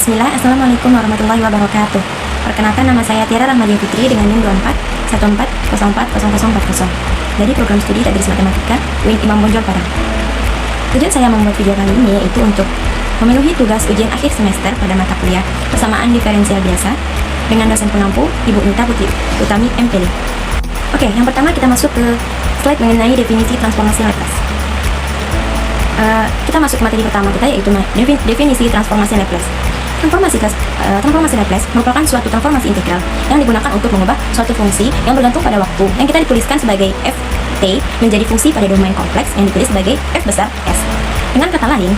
Bismillah, Assalamualaikum warahmatullahi wabarakatuh. Perkenalkan, nama saya Tiara Rahmadia Fitri dengan NIM 2414040040 dari program studi Tadris Matematika UIN Imam Bonjol Padang. Tujuan saya membuat video kali ini yaitu untuk memenuhi tugas ujian akhir semester pada mata kuliah persamaan diferensial biasa dengan dosen pengampu Ibu Nita Putri Utami MPD. Oke, yang pertama kita masuk ke slide mengenai definisi transformasi Laplace. Kita masuk ke materi pertama kita, yaitu definisi transformasi Laplace. Transformasi Laplace merupakan suatu transformasi integral yang digunakan untuk mengubah suatu fungsi yang bergantung pada waktu yang kita dituliskan sebagai ft menjadi fungsi pada domain kompleks yang ditulis sebagai f besar s. Dengan kata lain,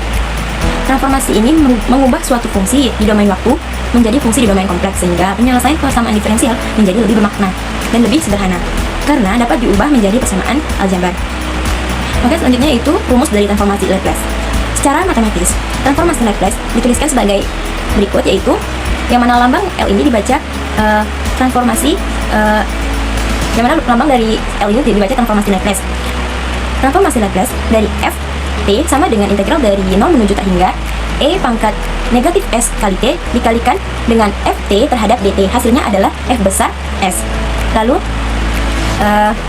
transformasi ini mengubah suatu fungsi di domain waktu menjadi fungsi di domain kompleks, sehingga penyelesaian persamaan diferensial menjadi lebih bermakna dan lebih sederhana karena dapat diubah menjadi persamaan aljabar. Oke, selanjutnya itu rumus dari transformasi Laplace. Secara matematis, transformasi Laplace dituliskan sebagai berikut, yaitu yang mana lambang L ini dibaca yang mana lambang dari L ini dibaca transformasi Laplace. Transformasi Laplace dari f t sama dengan integral dari 0 menuju tak hingga e pangkat negatif s kali t dikalikan dengan ft terhadap dt. Hasilnya adalah f besar s. Lalu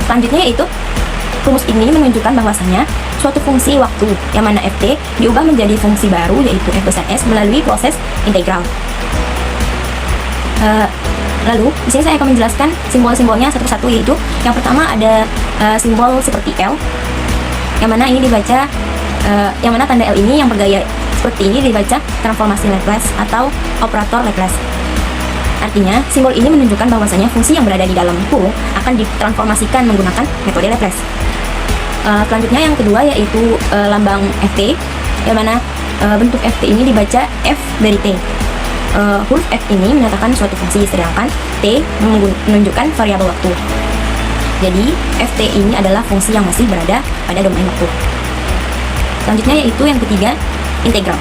selanjutnya yaitu rumus ini menunjukkan bahwasanya suatu fungsi waktu yang mana ft diubah menjadi fungsi baru yaitu f besar s melalui proses integral. Lalu di sini saya akan menjelaskan simbol-simbolnya satu-satu, yaitu yang pertama ada simbol seperti L, yang mana ini dibaca yang mana tanda L ini yang bergaya seperti ini dibaca transformasi Laplace atau operator Laplace. Artinya, simbol ini menunjukkan bahwasanya fungsi yang berada di dalam kurung akan ditransformasikan menggunakan metode Laplace. Selanjutnya yang kedua yaitu lambang ft, yang mana bentuk ft ini dibaca f dari t. Huruf f ini menyatakan suatu fungsi, sedangkan t menunjukkan variabel waktu. Jadi ft ini adalah fungsi yang masih berada pada domain waktu. Selanjutnya yaitu yang ketiga, integral.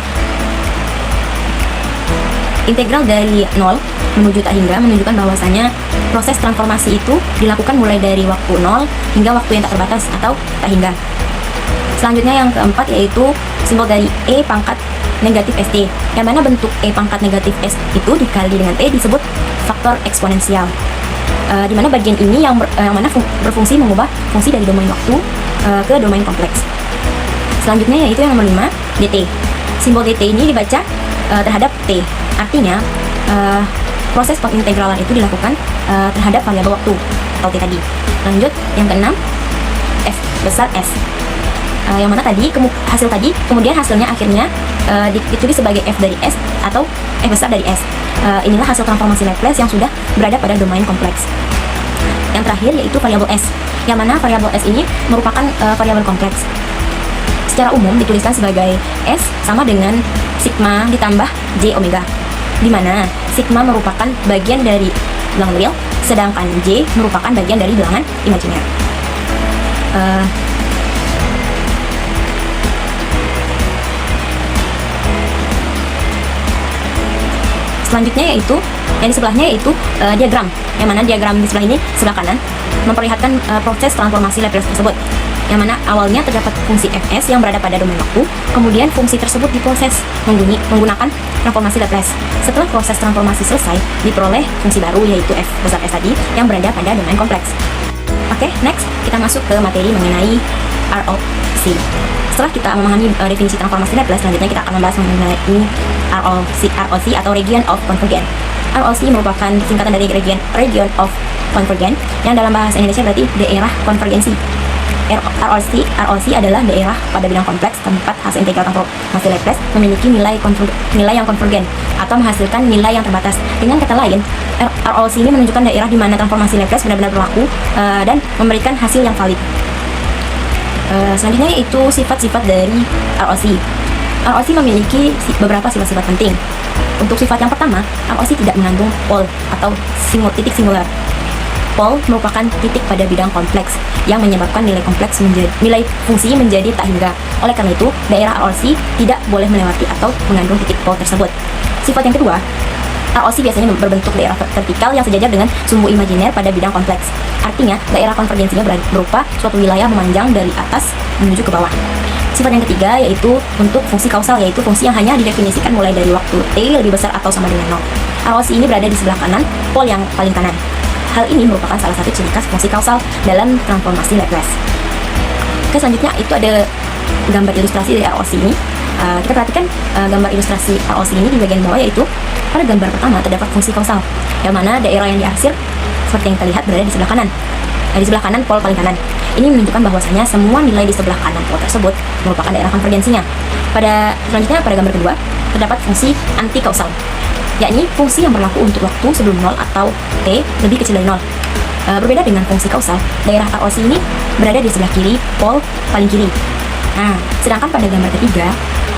Integral dari 0 menuju tak hingga menunjukkan bahwasanya proses transformasi itu dilakukan mulai dari waktu 0 hingga waktu yang tak terbatas atau tak hingga. Selanjutnya yang keempat yaitu simbol dari e pangkat negatif st, yang mana bentuk e pangkat negatif s itu dikali dengan t disebut faktor eksponensial, di mana bagian ini yang mana berfungsi mengubah fungsi dari domain waktu ke domain kompleks. Selanjutnya yaitu yang nomor 5, dt. Simbol dt ini dibaca terhadap t, artinya proses pengintegralan itu dilakukan terhadap variabel waktu atau t tadi. Lanjut yang keenam, f besar s, yang mana tadi hasil tadi kemudian hasilnya akhirnya ditulis sebagai f dari s atau f besar dari s. Inilah hasil transformasi Laplace yang sudah berada pada domain kompleks. Yang terakhir yaitu variabel s, yang mana variabel s ini merupakan variabel kompleks. Secara umum dituliskan sebagai s sama dengan sigma ditambah j omega, di mana sigma merupakan bagian dari bilangan real, sedangkan j merupakan bagian dari bilangan imajiner. Selanjutnya yaitu yang di sebelahnya yaitu diagram, yang mana diagram di sebelah ini sebelah kanan memperlihatkan proses transformasi Laplace tersebut, yang mana awalnya terdapat fungsi fs yang berada pada domain waktu, kemudian fungsi tersebut diproses menggunakan transformasi Laplace. Setelah proses transformasi selesai, diperoleh fungsi baru yaitu f besar s tadi yang berada pada domain kompleks. Oke, next kita masuk ke materi mengenai ROC. Setelah kita memahami definisi transformasi Laplace, selanjutnya kita akan membahas mengenai ROC atau Region of Convergence. ROC merupakan singkatan dari Region of Convergence, yang dalam bahasa Indonesia berarti daerah konvergensi. ROC adalah daerah pada bidang kompleks tempat hasil integral transformasi Laplace memiliki nilai yang konvergen atau menghasilkan nilai yang terbatas. Dengan kata lain, ROC ini menunjukkan daerah di mana transformasi Laplace benar-benar berlaku dan memberikan hasil yang valid. Selanjutnya yaitu sifat-sifat dari ROC. ROC memiliki beberapa sifat-sifat penting. Untuk sifat yang pertama, ROC tidak mengandung pol atau titik singular. Pol merupakan titik pada bidang kompleks yang menyebabkan nilai fungsi menjadi tak hingga. Oleh karena itu, daerah ROC tidak boleh melewati atau mengandung titik pol tersebut. Sifat yang kedua, ROC biasanya berbentuk daerah vertikal yang sejajar dengan sumbu imajiner pada bidang kompleks. Artinya, daerah konvergensinya berupa suatu wilayah memanjang dari atas menuju ke bawah. Sifat yang ketiga yaitu untuk fungsi kausal, yaitu fungsi yang hanya didefinisikan mulai dari waktu T lebih besar atau sama dengan 0. ROC ini berada di sebelah kanan, pol yang paling kanan. Hal ini merupakan salah satu ciri khas fungsi kausal dalam transformasi Laplace. Oke, selanjutnya itu ada gambar ilustrasi dari ROC ini. Kita perhatikan gambar ilustrasi ROC ini di bagian bawah, yaitu pada gambar pertama terdapat fungsi kausal, yang mana daerah yang diarsir seperti yang kita lihat berada di sebelah kanan. Di sebelah kanan pol paling kanan. Ini menunjukkan bahwasanya semua nilai di sebelah kanan pol tersebut merupakan daerah konvergensinya. Selanjutnya pada gambar kedua terdapat fungsi anti kausal, yakni fungsi yang berlaku untuk waktu sebelum 0 atau T lebih kecil dari 0. Berbeda dengan fungsi kausal, daerah ROC ini berada di sebelah kiri pol paling kiri. Nah, sedangkan pada gambar ketiga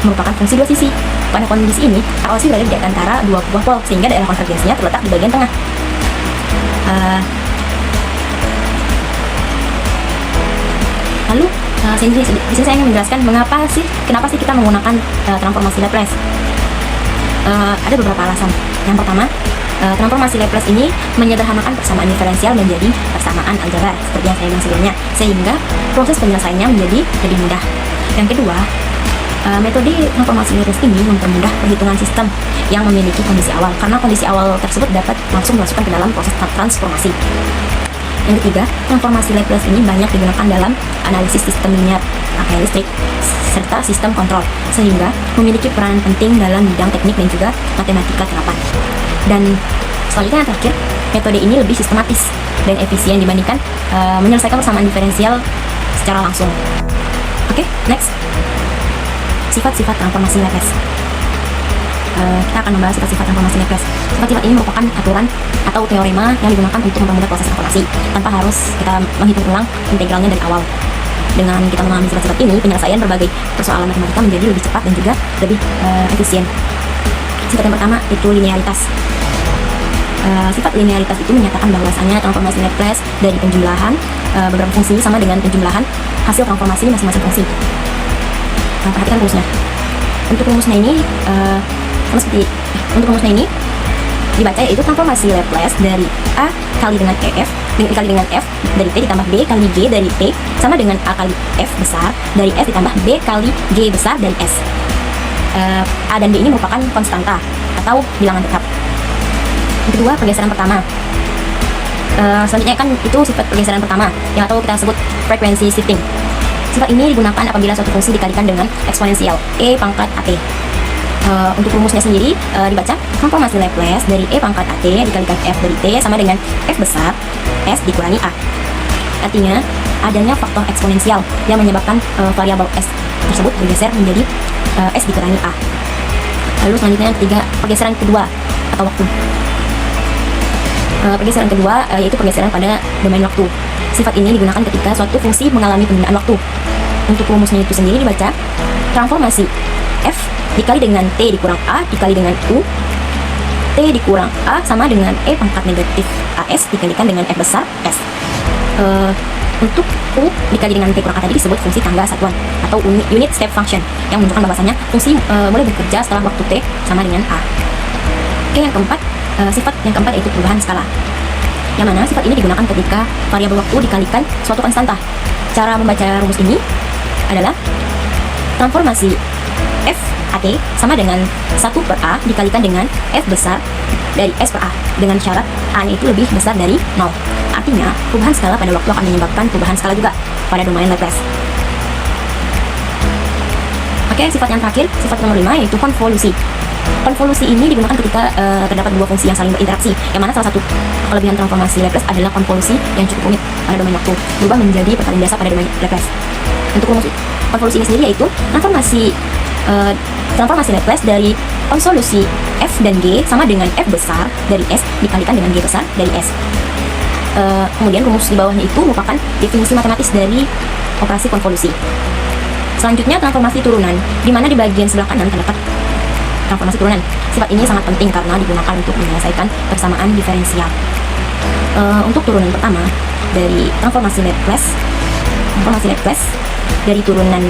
merupakan fungsi dua sisi. Pada kondisi ini, ROC berada di antara dua buah pol, sehingga daerah konvergensinya terletak di bagian tengah. Lalu di sini saya ingin menjelaskan kenapa sih kita menggunakan transformasi Laplace. Ada beberapa alasan. Yang pertama, transformasi Laplace ini menyederhanakan persamaan diferensial menjadi persamaan aljabar seperti yang saya bilang sebelumnya, sehingga proses penyelesaiannya menjadi lebih mudah. Yang kedua, metode transformasi Laplace ini mempermudah perhitungan sistem yang memiliki kondisi awal, karena kondisi awal tersebut dapat langsung dimasukkan ke dalam proses transformasi. Yang ketiga, transformasi Laplace ini banyak digunakan dalam analisis sistem linear, rangkaian listrik, serta sistem kontrol, sehingga memiliki peran penting dalam bidang teknik dan juga matematika terapan. Dan selanjutnya yang terakhir, metode ini lebih sistematis dan efisien dibandingkan menyelesaikan persamaan diferensial secara langsung. Oke, next. Sifat-sifat transformasi Laplace. Kita akan membahas sifat-sifat transformasi Laplace. Sifat-sifat ini merupakan aturan atau teorema yang digunakan untuk mempermudah proses transformasi tanpa harus kita menghitung ulang integralnya dari awal. Dengan kita memahami sifat-sifat ini, penyelesaian berbagai persoalan matematika menjadi lebih cepat dan juga lebih efisien. Sifat yang pertama itu linearitas. Sifat linearitas itu menyatakan bahwasanya transformasi Laplace dari penjumlahan beberapa fungsi sama dengan penjumlahan hasil transformasi masing-masing fungsi. Perhatikan rumusnya. Untuk rumusnya ini dibaca yaitu transformasi Laplace dari A kali dengan F dikali dengan F dari T ditambah B kali G dari T sama dengan A kali F besar dari F ditambah B kali G besar dari S. A dan B ini merupakan konstanta atau bilangan tetap. Yang kedua, pergeseran pertama. Selanjutnya kan itu sifat pergeseran pertama yang atau kita sebut frekuensi shifting. Sifat ini digunakan apabila suatu fungsi dikalikan dengan eksponensial E pangkat AT. Untuk rumusnya sendiri dibaca transformasi Laplace dari E pangkat AT dikalikan F dari T sama dengan F besar S dikurangi A. Artinya adanya faktor eksponensial yang menyebabkan variabel S tersebut bergeser menjadi S dikurangi A. Lalu selanjutnya yang ketiga, pergeseran kedua atau waktu. Pergeseran kedua yaitu pergeseran pada domain waktu. Sifat ini digunakan ketika suatu fungsi mengalami penundaan waktu. Untuk rumusnya itu sendiri dibaca transformasi F dikali dengan T dikurang A dikali dengan U. T dikurang A sama dengan E pangkat negatif AS dikalikan dengan F besar S. Untuk U dikali dengan T kurang A tadi disebut fungsi tangga satuan atau unit step function yang menunjukkan bahwasanya fungsi mulai bekerja setelah waktu T sama dengan A. Oke, yang keempat, sifat yang keempat yaitu perubahan skala, yang mana sifat ini digunakan ketika variabel waktu dikalikan suatu konstanta. Cara membaca rumus ini adalah transformasi F AT sama dengan 1 per A dikalikan dengan F besar dari S per A dengan syarat A-nya itu lebih besar dari 0. Artinya, perubahan skala pada waktu akan menyebabkan perubahan skala juga pada domain Laplace. Oke, sifat yang terakhir, sifat nomor 5 yaitu konvolusi. Konvolusi ini digunakan ketika terdapat dua fungsi yang saling berinteraksi, yang mana salah satu kelebihan transformasi Laplace adalah konvolusi yang cukup rumit pada domain waktu, berubah menjadi perkalian biasa pada domain Laplace. Untuk rumus konvolusi ini sendiri yaitu transformasi Laplace dari konsolusi F dan G sama dengan F besar dari S dikalikan dengan G besar dari S. Kemudian rumus di bawahnya itu merupakan definisi matematis dari operasi konvolusi. Selanjutnya transformasi turunan, di mana di bagian sebelah kanan terdapat transformasi turunan. Sifat ini sangat penting karena digunakan untuk menyelesaikan persamaan diferensial. Untuk turunan pertama dari transformasi Laplace dari turunan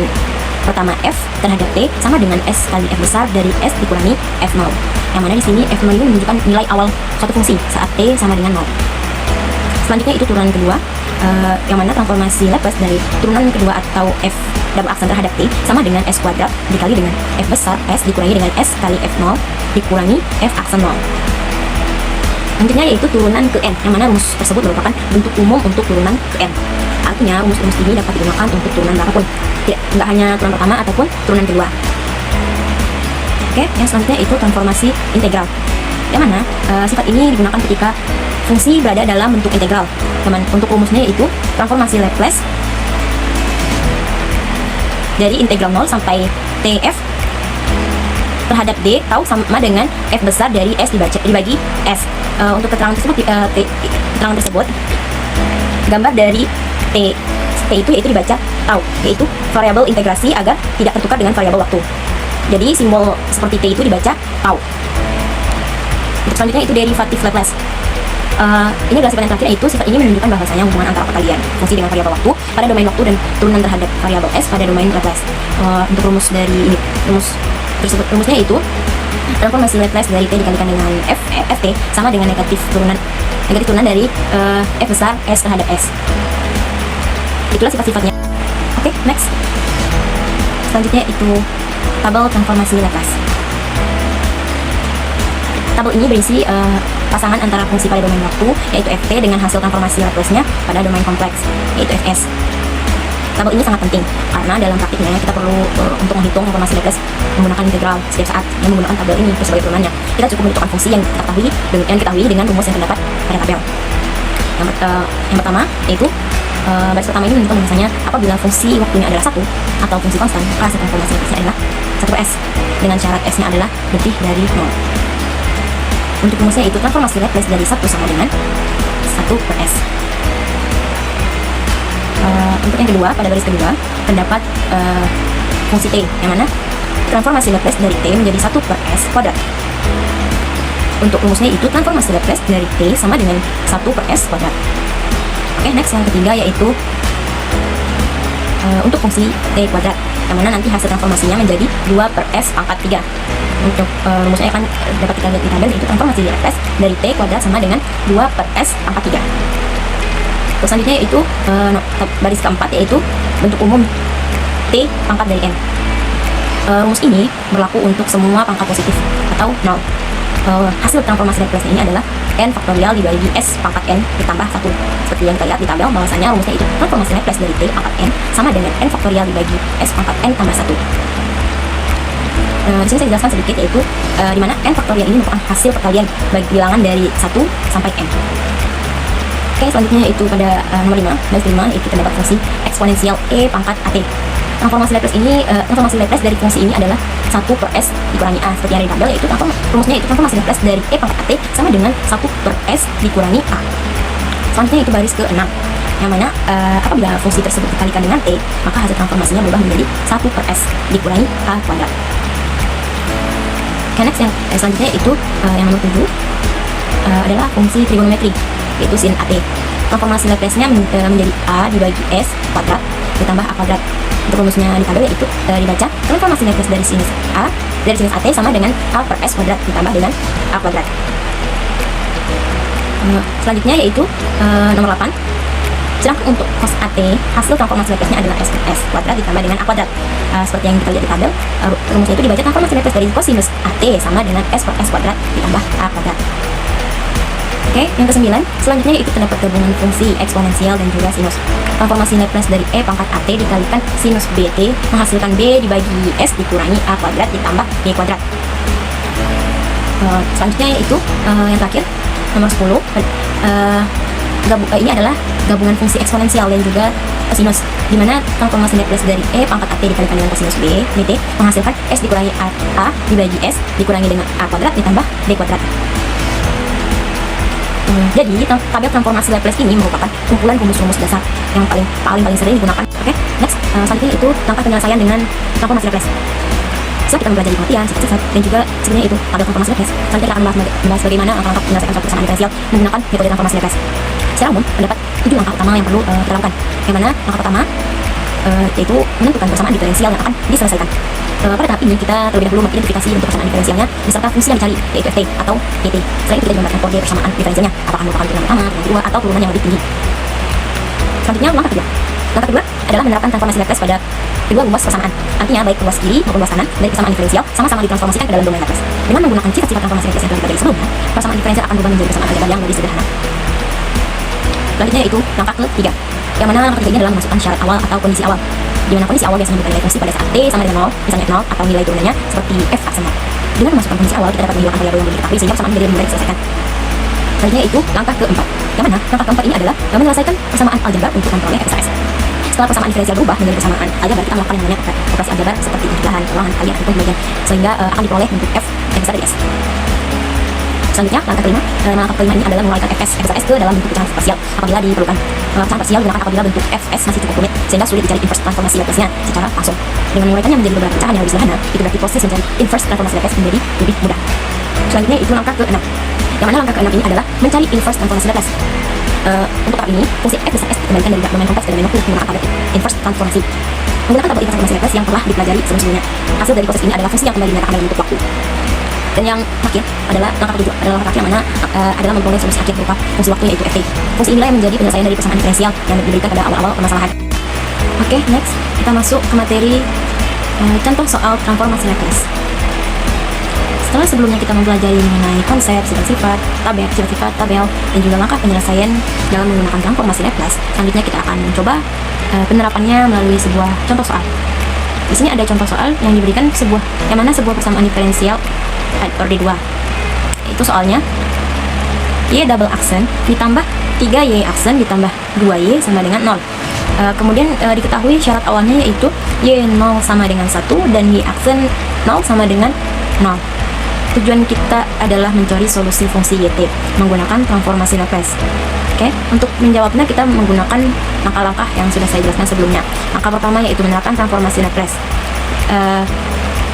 pertama F terhadap T sama dengan S kali F besar dari S dikurangi F0. Yang mana di sini F0 ini menunjukkan nilai awal suatu fungsi saat T sama dengan 0. Selanjutnya itu turunan kedua yang mana transformasi Laplace dari turunan kedua atau F double aksen terhadap T sama dengan S kuadrat dikali dengan F besar S dikurangi dengan S kali F0 dikurangi F aksen 0. Nantinya yaitu turunan ke N, yang mana rumus tersebut merupakan bentuk umum untuk turunan ke N. Artinya rumus-rumus ini dapat digunakan untuk turunan berapapun, tidak hanya turunan pertama ataupun turunan kedua. Oke, yang selanjutnya itu transformasi integral, yang mana sifat ini digunakan ketika fungsi berada dalam bentuk integral. Untuk rumusnya yaitu transformasi Laplace dari integral 0 sampai TF terhadap D tau sama dengan F besar dari S dibagi S. Untuk keterangan tersebut gambar dari T itu yaitu dibaca tau, yaitu variabel integrasi agar tidak tertukar dengan variabel waktu. Jadi simbol seperti T itu dibaca tau. Untuk selanjutnya itu derivatif Laplace. Ini adalah sifat yang terakhir, yaitu sifat ini menunjukkan bahwasanya hubungan antara perkalian fungsi dengan variabel waktu pada domain waktu dan turunan terhadap variabel S pada domain Laplace. Untuk rumus dari ini, rumusnya itu transformasi Laplace dari T dikalikan dengan Ft sama dengan negatif turunan dari F besar S terhadap S. Itulah sifat-sifatnya. Oke, next. Selanjutnya itu tabel transformasi Laplace. Tabel ini berisi pasangan antara fungsi pada domain waktu, yaitu Ft, dengan hasil transformasi Laplace-nya pada domain kompleks, yaitu Fs. Tabel ini sangat penting karena dalam praktiknya kita perlu untuk menghitung transformasi Laplace menggunakan integral setiap saat yang menggunakan tabel ini sebagai turunannya. Kita cukup menentukan fungsi yang kita ketahui dengan rumus yang terdapat pada tabel. Yang pertama yaitu baris pertama ini menunjukkan bahwasanya apabila fungsi waktunya adalah 1 atau fungsi konstan, maka hasil transformasi Laplace-nya adalah 1 per S dengan syarat S-nya adalah lebih dari 0. Untuk rumusnya itu transformasi Laplace dari 1 sama dengan 1 per S. Untuk yang kedua, pada baris kedua terdapat fungsi T, yang mana transformasi Laplace dari T menjadi 1 per S kuadrat. Untuk rumusnya itu transformasi Laplace dari T sama dengan 1 per S kuadrat. Oke, next yang ketiga yaitu untuk fungsi T kuadrat, yang mana nanti hasil transformasinya menjadi 2 per S pangkat 3. Untuk rumusnya akan dapat kita lihat di tabel, yaitu transformasi Laplace dari T kuadrat sama dengan 2 per S pangkat 3. Terus selanjutnya yaitu baris keempat yaitu bentuk umum T pangkat dari N. Rumus ini berlaku untuk semua pangkat positif atau 0. Hasil transformasi Laplace ini adalah N faktorial dibagi S pangkat N ditambah 1. Seperti yang kita lihat di tabel, bahwasanya rumusnya itu transformasi Laplace dari T pangkat N sama dengan N faktorial dibagi S pangkat N tambah 1. Di sini saya jelaskan sedikit, yaitu di mana N faktorial ini merupakan hasil perkalian bagi bilangan dari 1 sampai N. Oke, selanjutnya yaitu pada nomor 5, baris 5, yaitu terdapat fungsi eksponensial E pangkat AT. Transformasi Laplace dari fungsi ini adalah 1 per S dikurangi A, seperti yang ada di tabel, yaitu rumusnya itu transformasi Laplace dari E pangkat AT sama dengan 1 per S dikurangi A. Selanjutnya itu baris ke-6, yang mana apabila fungsi tersebut dikalikan dengan T, maka hasil transformasinya berubah menjadi 1 per S dikurangi A kuadrat. Oke, next yang selanjutnya itu yang nomor 7 adalah fungsi trigonometri, yaitu sin AT. Transformasi Laplace-nya menjadi A dibagi S kuadrat ditambah A kuadrat. Untuk rumusnya di tabel yaitu dibaca transformasi Laplace dari sinus AT sama dengan A per S kuadrat ditambah dengan A kuadrat. Selanjutnya yaitu nomor 8. Sedangkan untuk cos AT, hasil transformasi Laplace-nya adalah S per S kuadrat ditambah dengan A kuadrat. Seperti yang kita lihat di tabel, rumusnya itu dibaca transformasi Laplace dari cosinus AT sama dengan S per S kuadrat ditambah A kuadrat. Oke, yang ke-9, selanjutnya itu terdapat gabungan fungsi eksponensial dan juga sinus. Transformasi Laplace dari E pangkat AT dikalikan sinus BT menghasilkan B dibagi S dikurangi A kuadrat ditambah B kuadrat. Selanjutnya yaitu yang terakhir, nomor 10. Ini adalah gabungan fungsi eksponensial dan juga sinus, di mana transformasi Laplace dari E pangkat AT dikalikan dengan cosinus BT menghasilkan S dikurangi A dibagi S dikurangi dengan A kuadrat ditambah B kuadrat. Jadi tabel transformasi Laplace ini merupakan kumpulan rumus-rumus dasar yang paling sering digunakan. Oke, next selanjutnya itu langkah penyelesaian dengan transformasi Laplace. Setelah kita mempelajari pengertian, sifat-sifat, dan juga sebenarnya itu tabel transformasi Laplace, selanjutnya kita akan membahas bagaimana langkah menyelesaikan suatu persamaan diferensial menggunakan metode transformasi Laplace. Secara umum terdapat 7 langkah utama yang perlu kita lakukan, yang mana langkah pertama yaitu menentukan persamaan diferensial yang akan diselesaikan. Pada tahap ini kita terlebih dahulu mengidentifikasi bentuk persamaan diferensialnya beserta fungsi yang dicari, yaitu Ft atau Pt. Setelah itu kita menggunakan kode persamaan diferensialnya, apakah merupakan turunan pertama, turunan kedua, atau turunan yang lebih tinggi. Selanjutnya langkah kedua. Langkah kedua adalah menerapkan transformasi Laplace pada kedua ruas persamaan. Artinya baik ruas kiri maupun ruas kanan dari persamaan diferensial sama-sama ditransformasikan ke dalam domain Laplace. Dengan menggunakan sifat-sifat transformasi Laplace yang telah dipelajari sebelumnya, persamaan diferensial akan berubah menjadi persamaan aljabar yang lebih sederhana. Selanjutnya yaitu langkah ketiga, yang mana langkah ketiga ini adalah memasukkan syarat awal atau kondisi awal, di mana kondisi awal biasanya memberikan nilai fungsi pada saat t sama dengan 0, misalnya 0, atau nilai turunannya seperti f aksen 0. Dengan memasukkan kondisi awal, kita dapat menghilangkan variabel yang belum diketahui sehingga persamaan menjadi lebih mudah diselesaikan. Selanjutnya itu langkah keempat, yang mana langkah keempat ini adalah menyelesaikan persamaan aljabar untuk memperoleh FSAS. Setelah persamaan diferensial berubah menjadi persamaan aljabar, kita melakukan yang namanya operasi aljabar seperti penjumlahan, pengulangan, kalian ataupun pembagian, sehingga akan diperoleh bentuk f yang besar dari s. Selanjutnya langkah kelima, ini adalah menguraikan FSAS ke dalam bentuk pecahan parsial apabila diperlukan. Pecahan parsial digunakan apabila bentuk fs masih cukup rumit sehingga sulit dicari inverse transformasi Laplace-nya secara langsung. Dengan menguraikannya menjadi beberapa pecahan yang lebih sederhana, itu berarti proses mencari inverse transformasi Laplace menjadi lebih mudah. Selanjutnya itu langkah ke-6, yang mana langkah ke-6 ini adalah mencari inverse transformasi Laplace. Untuk tahap ini, fungsi f besar s dikembalikan dari domain kompleks ke domain utuh menggunakan tabel inverse transformasi. Menggunakan tabel inverse transformasi Laplace yang telah dipelajari sebelumnya. Hasil dari proses ini adalah fungsi yang kembali dinyatakan dalam bentuk waktu. Dan yang terakhir adalah langkah ke-7, adalah langkah terakhir yang mana adalah memperoleh solusi akhir berupa fungsi waktu yaitu ft. Fungsi inilah yang menjadi penyelesaian dari persamaan diferensial yang diberikan pada awal-awal permasalahan. Oke, next kita masuk ke materi contoh soal transformasi Laplace. Setelah sebelumnya kita mempelajari mengenai konsep, sifat-sifat, tabel, dan juga langkah penyelesaian dalam menggunakan transformasi Laplace, selanjutnya kita akan mencoba penerapannya melalui sebuah contoh soal. Di sini ada contoh soal yang diberikan yang mana sebuah persamaan diferensial order 2. Itu soalnya y double aksen ditambah 3y aksen ditambah 2y sama dengan 0. Kemudian diketahui syarat awalnya yaitu y 0 sama dengan 1 dan y aksen 0 sama dengan 0. Tujuan kita adalah mencari solusi fungsi yt menggunakan transformasi Laplace. Oke, untuk menjawabnya kita menggunakan langkah-langkah yang sudah saya jelaskan sebelumnya. Langkah pertama yaitu menerapkan transformasi Laplace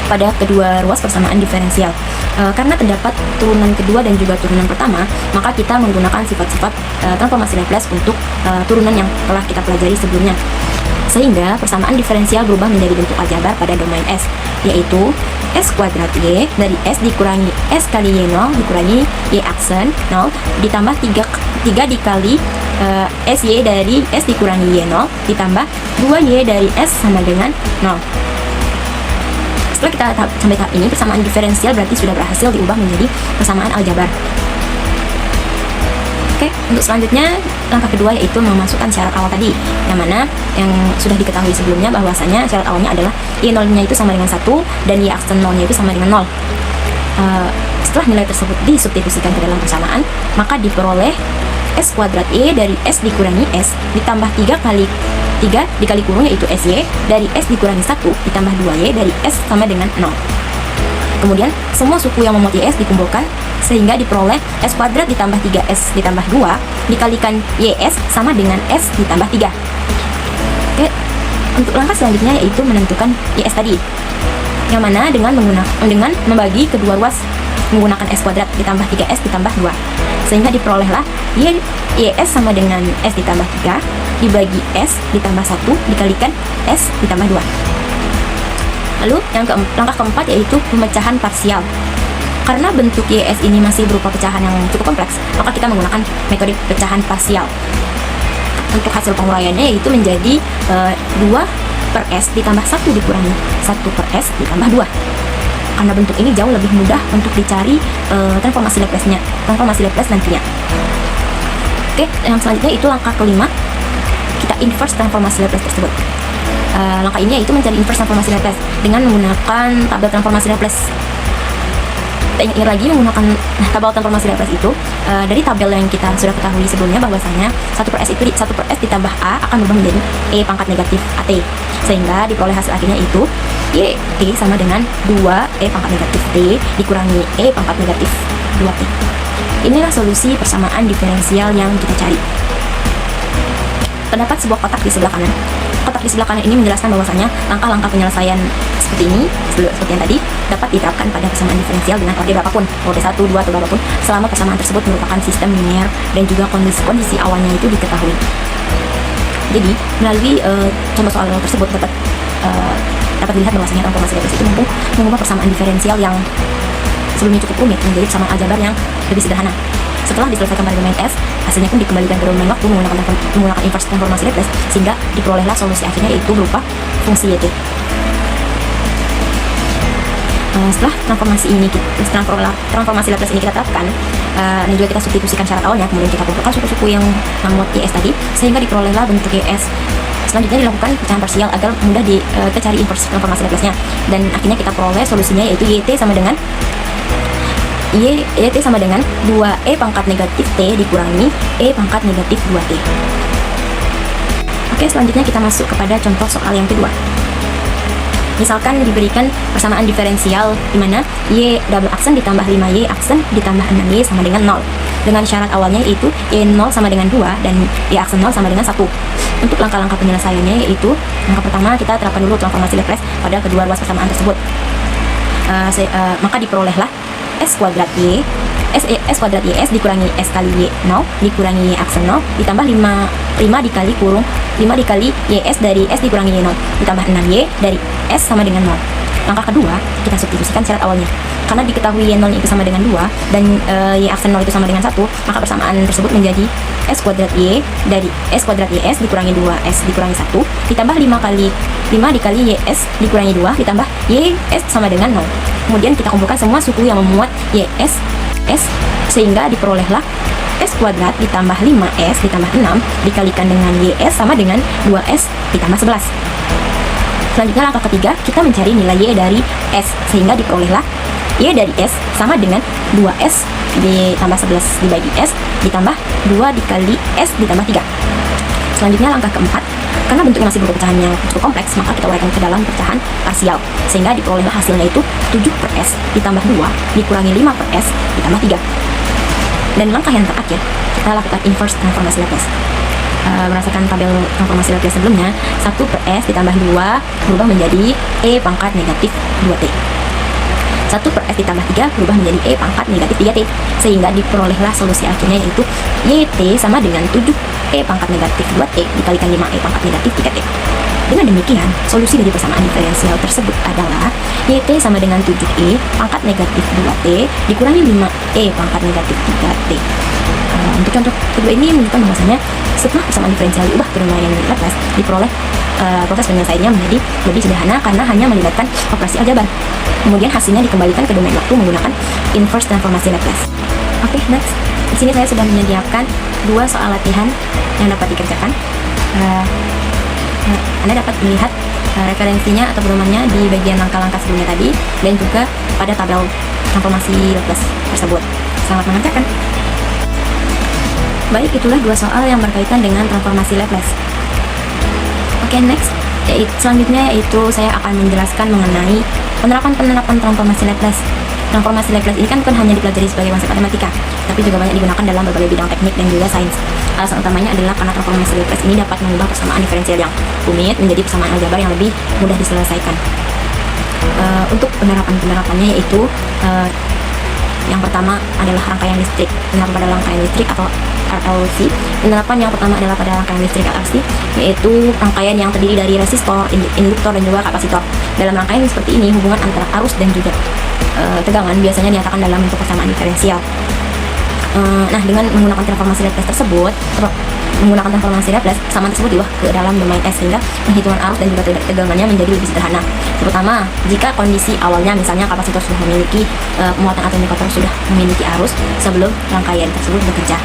pada kedua ruas persamaan diferensial. Karena terdapat turunan kedua dan juga turunan pertama, maka kita menggunakan sifat-sifat transformasi Laplace untuk turunan yang telah kita pelajari sebelumnya. Sehingga persamaan diferensial berubah menjadi bentuk aljabar pada domain S, yaitu S kuadrat Y dari S dikurangi S kali Y0 dikurangi Y aksen 0 ditambah 3 dikali SY dari S dikurangi Y0 ditambah 2Y dari S sama dengan 0. Setelah kita sampai tahap ini, persamaan diferensial berarti sudah berhasil diubah menjadi persamaan aljabar. Oke, untuk selanjutnya langkah kedua yaitu memasukkan syarat awal tadi, yang mana yang sudah diketahui sebelumnya bahwasanya syarat awalnya adalah y0-nya itu sama dengan 1 dan y aksen 0-nya itu sama dengan 0. Setelah nilai tersebut disubstitusikan ke dalam persamaan, maka diperoleh s kuadrat y dari s dikurangi s ditambah 3 dikali kurung yaitu sy dari s dikurangi 1 ditambah 2y dari s sama dengan 0. Kemudian semua suku yang memuat ys dikumpulkan sehingga diperoleh s kuadrat ditambah 3s ditambah 2 dikalikan ys sama dengan s ditambah 3. Oke, untuk langkah selanjutnya yaitu menentukan ys tadi, yang mana dengan membagi kedua ruas menggunakan s kuadrat ditambah 3s ditambah 2, sehingga diperolehlah ys sama dengan s ditambah 3 dibagi s ditambah 1 dikalikan s ditambah 2. Lalu langkah keempat yaitu pemecahan parsial. Karena bentuk ys ini masih berupa pecahan yang cukup kompleks, maka kita menggunakan metode pecahan parsial. Untuk hasil penguraiannya yaitu menjadi 2 per s ditambah 1 dikurangi 1 per s ditambah 2. Karena bentuk ini jauh lebih mudah untuk dicari transformasi Laplace nantinya. Oke, yang selanjutnya itu langkah kelima, kita inverse transformasi Laplace tersebut. Langkah ini yaitu mencari inverse transformasi Laplace dengan menggunakan tabel transformasi Laplace. Kita ingat lagi menggunakan tabel transformasi Laplace itu dari tabel yang kita sudah ketahui sebelumnya bahwasanya 1 per s ditambah a akan berubah menjadi e pangkat negatif at, sehingga diperoleh hasil akhirnya itu y t sama dengan 2 e pangkat negatif t dikurangi e pangkat negatif 2t. Inilah solusi persamaan diferensial yang kita cari. Terdapat sebuah kotak di sebelah kanan. Kotak di sebelah kanan ini menjelaskan bahwasanya langkah-langkah penyelesaian seperti yang tadi dapat diterapkan pada persamaan diferensial dengan order berapapun, order 1, 2, atau berapapun, selama persamaan tersebut merupakan sistem linear dan juga kondisi awalnya itu diketahui. Jadi melalui contoh soal tersebut dapat dilihat bahwasanya transformasi Laplace itu mampu mengubah persamaan diferensial yang sebelumnya cukup rumit menjadi persamaan aljabar yang lebih sederhana. Setelah diselesaikan pada domain S, hasilnya pun dikembalikan ke domain waktu menggunakan inverse transformasi Laplace, sehingga diperolehlah solusi akhirnya yaitu berupa fungsi YT. Setelah transformasi Laplace ini kita terapkan, dan juga kita substitusikan syarat awalnya, kemudian kita kumpulkan suku-suku yang memuat YS tadi, sehingga diperolehlah bentuk YS. Selanjutnya dilakukan pecahan parsial agar mudah kita cari inverse transformasi Laplace-nya, dan akhirnya kita peroleh solusinya yaitu YT sama dengan 2E pangkat negatif T dikurangi E pangkat negatif 2T. Oke, selanjutnya kita masuk kepada contoh soal yang kedua. Misalkan diberikan persamaan diferensial di mana Y double aksen ditambah 5Y aksen ditambah 6Y sama dengan 0. Dengan syarat awalnya yaitu Y0 sama dengan 2 dan Y aksen 0 sama dengan 1. Untuk langkah-langkah penyelesaiannya yaitu langkah pertama kita terapkan dulu transformasi Laplace pada kedua ruas persamaan tersebut. Maka diperolehlah S kuadrat YS dikurangi S kali Y0 dikurangi Y aksen 0 ditambah 5 dikali YS dari S dikurangi Y0 ditambah 6Y dari S sama dengan 0. Langkah kedua, kita substitusikan syarat awalnya. Karena diketahui Y0 itu sama dengan 2 dan Y aksen 0 itu sama dengan 1, maka persamaan tersebut menjadi S kuadrat Y dari S kuadrat YS dikurangi 2S dikurangi 1 ditambah 5 dikali YS dikurangi 2 ditambah YS sama dengan 0. Kemudian kita kumpulkan semua suku yang memuat YS S, sehingga diperolehlah S kuadrat ditambah 5S ditambah 6 dikalikan dengan YS sama dengan 2S ditambah 11. Selanjutnya langkah ketiga, kita mencari nilai Y dari S, sehingga diperolehlah Y dari S sama dengan 2S ditambah 11 dibagi S ditambah 2 dikali S ditambah 3. Selanjutnya langkah keempat, karena bentuknya masih berupa pecahan yang cukup kompleks, maka kita uraikan ke dalam pecahan parsial, sehingga diperolehlah hasilnya itu 7 per S ditambah 2 dikurangi 5 per S ditambah 3. Dan langkah yang terakhir, kita lakukan inverse transformasi Laplace. Berdasarkan tabel transformasi Laplace sebelumnya, 1 per S ditambah 2 berubah menjadi E pangkat negatif 2T. 1 per S ditambah 3 berubah menjadi E pangkat negatif 3T, sehingga diperolehlah solusi akhirnya yaitu YT sama dengan 7 E pangkat negatif 2T dikalikan 5 E pangkat negatif 3T. Dengan demikian, solusi dari persamaan diferensial tersebut adalah YT sama dengan 7E pangkat negatif 2T dikurangi 5E pangkat negatif 3T. Untuk contoh kedua ini menunjukkan bahwasanya setelah persamaan diferensial diubah ke domain Laplace, diperoleh proses penyelesaiannya menjadi lebih sederhana karena hanya melibatkan operasi aljabar. Kemudian hasilnya dikembalikan ke domain waktu menggunakan inverse transformasi Laplace. Oke, next. Di sini saya sudah menyediakan 2 soal latihan yang dapat dikerjakan. Anda dapat melihat referensinya atau pedomannya di bagian langkah-langkah sebelumnya tadi dan juga pada tabel transformasi Laplace tersebut. Selamat mengerjakan. Baik, itulah 2 soal yang berkaitan dengan transformasi Laplace. Oke, next. Selanjutnya yaitu saya akan menjelaskan mengenai penerapan transformasi Laplace. Transformasi Laplace ini kan bukan hanya dipelajari sebagai konsep matematika, tapi juga banyak digunakan dalam berbagai bidang teknik dan juga sains. Alasan utamanya adalah karena transformasi Laplace ini dapat mengubah persamaan diferensial yang rumit menjadi persamaan aljabar yang lebih mudah diselesaikan. Untuk penerapannya yaitu yang pertama adalah rangkaian listrik. Penerapan pada rangkaian listrik atau RLC. Penerapan yang pertama adalah pada rangkaian listrik RLC, yaitu rangkaian yang terdiri dari resistor, induktor, dan juga kapasitor. Dalam rangkaian seperti ini, hubungan antara arus dan juga tegangan biasanya dinyatakan dalam bentuk persamaan diferensial. Nah, dengan menggunakan transformasi Laplace tersebut, persamaan tersebut diubah ke dalam domain S, sehingga penghitungan arus dan juga tegangannya menjadi lebih sederhana. Terutama jika kondisi awalnya, misalnya kapasitor sudah memiliki muatan atau indikator sudah memiliki arus sebelum rangkaian tersebut bekerja.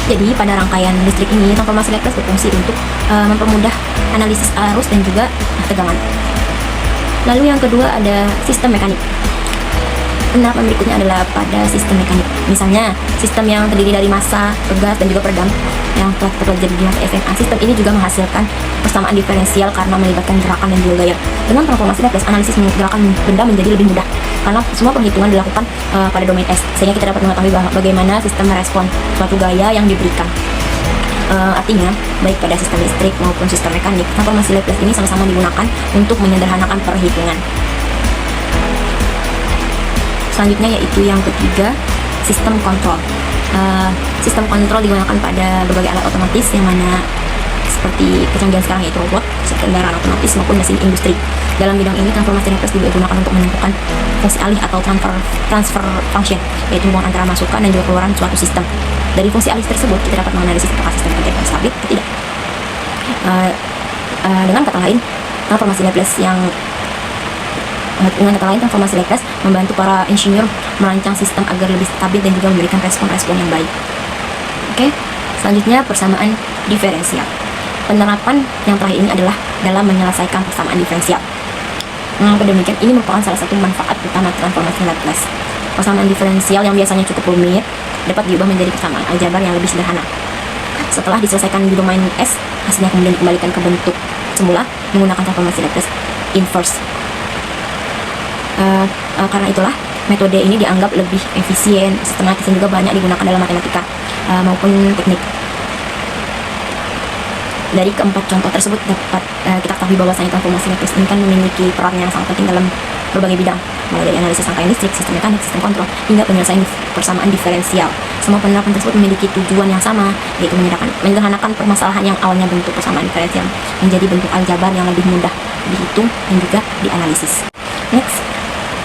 Jadi pada rangkaian listrik ini, transformasi Laplace berfungsi untuk mempermudah analisis arus dan juga tegangan. Lalu yang kedua ada sistem mekanik. Penerapan berikutnya adalah pada sistem mekanik. Misalnya, sistem yang terdiri dari massa, gas, dan juga peredam yang telah kita pelajari di masa SMA. Sistem ini juga menghasilkan persamaan diferensial karena melibatkan gerakan dan juga gaya. Dengan transformasi Laplace, analisis gerakan benda menjadi lebih mudah karena semua perhitungan dilakukan pada domain S, sehingga kita dapat mengetahui bagaimana sistem merespon suatu gaya yang diberikan. Artinya, baik pada sistem listrik maupun sistem mekanik, transformasi Laplace ini sama-sama digunakan untuk menyederhanakan perhitungan. Selanjutnya yaitu yang ketiga, sistem kontrol. Sistem kontrol digunakan pada berbagai alat otomatis yang mana seperti kecanggihan sekarang yaitu robot, kendaraan otomatis maupun mesin industri. Dalam bidang ini transformasi request juga digunakan untuk menentukan fungsi alih atau transfer function, yaitu hubungan antara masukan dan juga keluaran suatu sistem. Dari fungsi alih tersebut kita dapat menganalisis apakah sistem tersebut stabil atau tidak. Dengan kata lain, transformasi Laplace membantu para insinyur merancang sistem agar lebih stabil dan juga memberikan respon-respon yang baik. Oke, selanjutnya persamaan diferensial. Penerapan yang terakhir ini adalah dalam menyelesaikan persamaan diferensial. Mengapa demikian? Ini merupakan salah satu manfaat utama transformasi Laplace. Persamaan diferensial yang biasanya cukup rumit dapat diubah menjadi persamaan aljabar yang lebih sederhana. Setelah diselesaikan di domain S, hasilnya kemudian dikembalikan ke bentuk semula menggunakan transformasi Laplace inverse. Karena itulah metode ini dianggap lebih efisien, sistematis, dan juga banyak digunakan dalam matematika maupun teknik. Dari keempat contoh tersebut dapat kita ketahui bahwasanya transformasi Laplace ini kan memiliki peran yang sangat penting dalam berbagai bidang, mulai dari analisis rangkaian listrik, sistem mekanik, sistem kontrol, hingga penyelesaian persamaan diferensial. Semua penerapan tersebut memiliki tujuan yang sama, yaitu menyederhanakan permasalahan yang awalnya bentuk persamaan diferensial menjadi bentuk aljabar yang lebih mudah dihitung dan juga dianalisis. Next,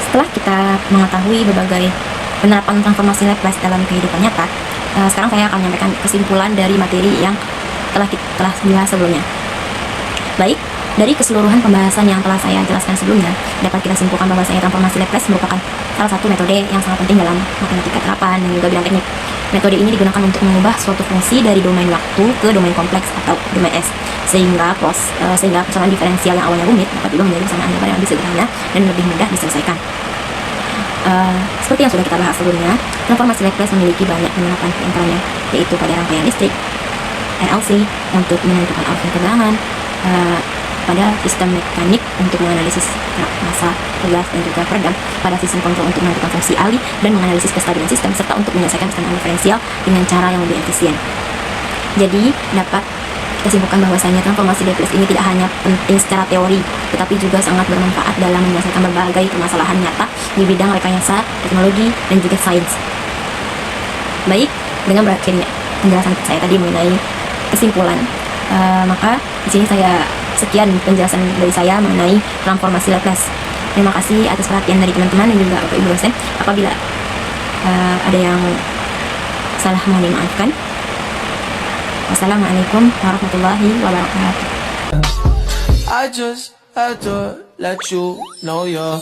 setelah kita mengetahui berbagai penerapan transformasi Laplace dalam kehidupan nyata, sekarang saya akan menyampaikan kesimpulan dari materi yang telah dibahas sebelumnya. Baik, dari keseluruhan pembahasan yang telah saya jelaskan sebelumnya, dapat kita simpulkan bahwasanya transformasi Laplace merupakan salah satu metode yang sangat penting dalam matematika terapan dan juga bidang teknik. Metode ini digunakan untuk mengubah suatu fungsi dari domain waktu ke domain kompleks atau domain S, sehingga persamaan diferensial yang awalnya rumit dapat diubah menjadi persamaan aljabar yang lebih sederhana dan lebih mudah diselesaikan. Seperti yang sudah kita bahas sebelumnya, transformasi Laplace memiliki banyak penerapan di antaranya, yaitu pada rangkaian listrik, RLC untuk menentukan arus dan tegangan, pada sistem mekanik untuk menganalisis massa, tugas, dan juga peredam, pada sistem kontrol untuk menentukan fungsi alih dan menganalisis kestabilan sistem, serta untuk menyelesaikan persamaan diferensial dengan cara yang lebih efisien. Jadi, dapat kita simpulkan bahwasanya transformasi Laplace ini tidak hanya penting secara teori, tetapi juga sangat bermanfaat dalam menyelesaikan berbagai permasalahan nyata di bidang rekayasa, teknologi, dan juga sains. Baik, dengan berakhirnya penjelasan saya tadi mengenai kesimpulan, maka di sini sekian penjelasan dari saya mengenai transformasi Laplace. Terima kasih atas perhatian dari teman-teman dan juga Bapak Ibu dosen. Apabila ada yang salah mohon dimaafkan. Wassalamualaikum warahmatullahi wabarakatuh. I just had to let you know you're